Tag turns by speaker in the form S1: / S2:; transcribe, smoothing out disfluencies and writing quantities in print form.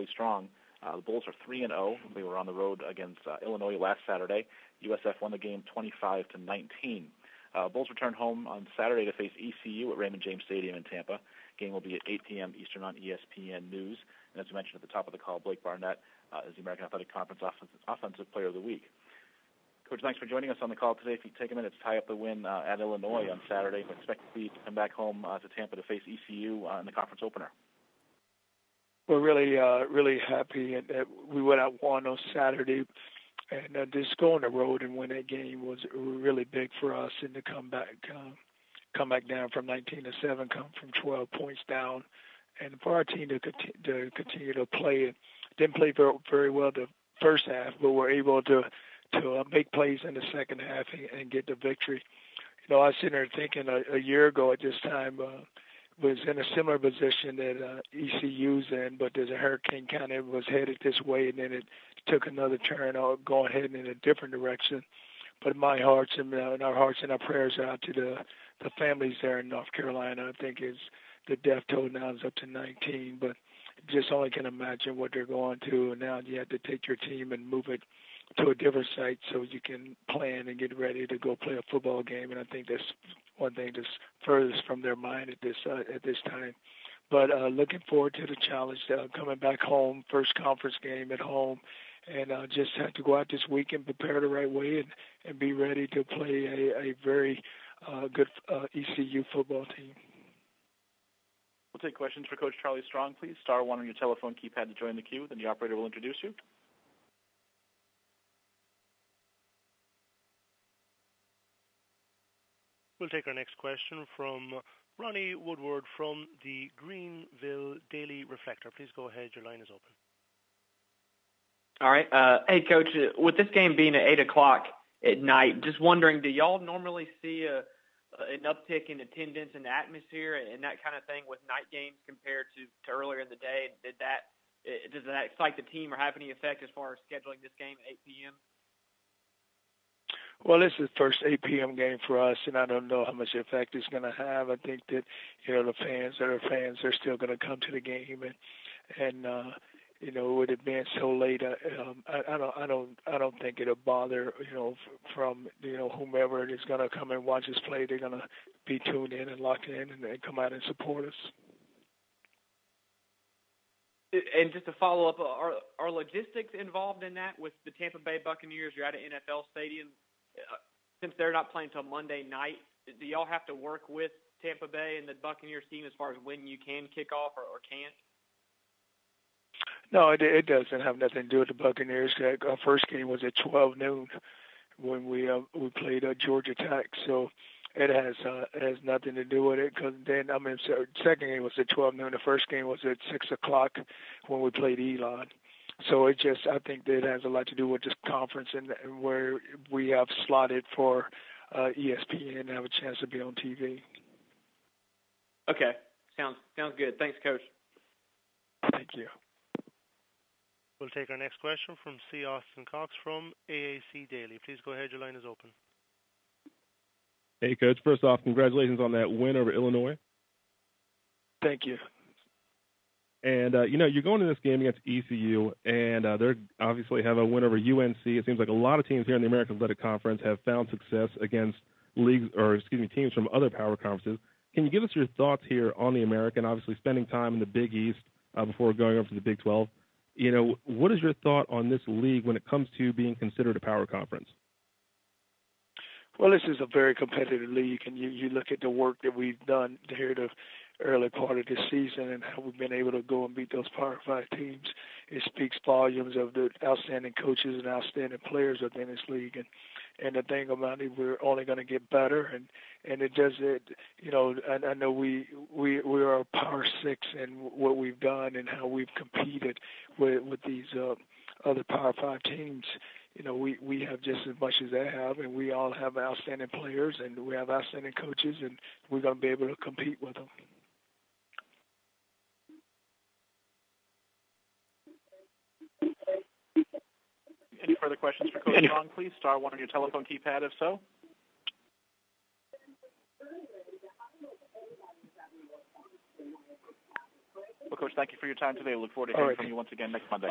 S1: Charlie Strong. The Bulls are 3-0. They were on the road against Illinois last Saturday. USF won the game 25-19. Bulls return home on Saturday to face ECU at Raymond James Stadium in Tampa. Game will be at 8 p.m. Eastern on ESPN News. And as you mentioned at the top of the call, Blake Barnett is the American Athletic Conference Offensive Player of the Week. Coach, thanks for joining us on the call today. If you take a minute to tie up the win at Illinois on Saturday, we expect to come back home to Tampa to face ECU in the conference opener.
S2: We're really happy that we went out won on Saturday, and just go on the road and win that game was really big for us. And to come back down from 19-7, come from 12 points down, and for our team to continue to play. It didn't play very well the first half, but we're able to make plays in the second half and get the victory. I was sitting there thinking a year ago at this time was in a similar position that ECU's in, but there's a hurricane kind of was headed this way, and then it took another turn, going heading in a different direction. But my hearts and our hearts and our prayers are out to the families there in North Carolina. I think the death toll now is up to 19, but just only can imagine what they're going through. And now you have to take your team and move it to a different site so you can plan and get ready to go play a football game. And I think that's one thing that's furthest from their mind at this time. But looking forward to the challenge, coming back home, first conference game at home, and just have to go out this week and prepare the right way and be ready to play a very good ECU football team.
S1: We'll take questions for Coach Charlie Strong. Please star 1 on your telephone keypad to join the queue. Then the operator will introduce you.
S3: We'll take our next question from Ronnie Woodward from the Greenville Daily Reflector. Please go ahead. Your line is open.
S4: All right. Hey, Coach, with this game being at 8 o'clock at night, just wondering, do y'all normally see an uptick in attendance and atmosphere and that kind of thing with night games compared to earlier in the day? Does that excite the team or have any effect as far as scheduling this game at 8 p.m.?
S2: Well, this is the first 8 p.m. game for us, and I don't know how much effect it's going to have. I think that the fans are still going to come to the game, and with it being so late, I don't think it'll bother from whomever is going to come and watch us play. They're going to be tuned in and locked in, and they come out and support us.
S4: And just to follow up, are logistics involved in that with the Tampa Bay Buccaneers? You're at an NFL stadium. Since they're not playing until Monday night, do y'all have to work with Tampa Bay and the Buccaneers team as far as when you can kick off or can't?
S2: No, it doesn't have nothing to do with the Buccaneers. Our first game was at 12 noon when we played Georgia Tech, so it has nothing to do with it. Because then, second game was at 12 noon. The first game was at 6 o'clock when we played Elon. So I think that it has a lot to do with this conference and where we have slotted for ESPN and have a chance to be on TV.
S4: Okay, sounds good. Thanks, Coach.
S2: Thank you.
S3: We'll take our next question from C. Austin Cox from AAC Daily. Please go ahead. Your line is open.
S5: Hey, Coach. First off, congratulations on that win over Illinois.
S2: Thank you.
S5: And, you're going to this game against ECU, and they obviously have a win over UNC. It seems like a lot of teams here in the American Athletic Conference have found success against teams from other power conferences. Can you give us your thoughts here on the American, obviously spending time in the Big East before going over to the Big 12? What is your thought on this league when it comes to being considered a power conference?
S2: Well, this is a very competitive league, and you look at the work that we've done here the early part of this season and how we've been able to go and beat those Power 5 teams. It speaks volumes of the outstanding coaches and outstanding players within this league. And the thing about it, we're only going to get better. And it does it, I know we are a Power 6 in what we've done and how we've competed with these other Power 5 teams. We have just as much as they have, and we all have outstanding players, and we have outstanding coaches, and we're going to be able to compete with them.
S1: Any further questions for Coach Strong, please? Star 1 on your telephone keypad, if so. Well, Coach Thank you for your time today. We look forward to hearing from you once again next Monday.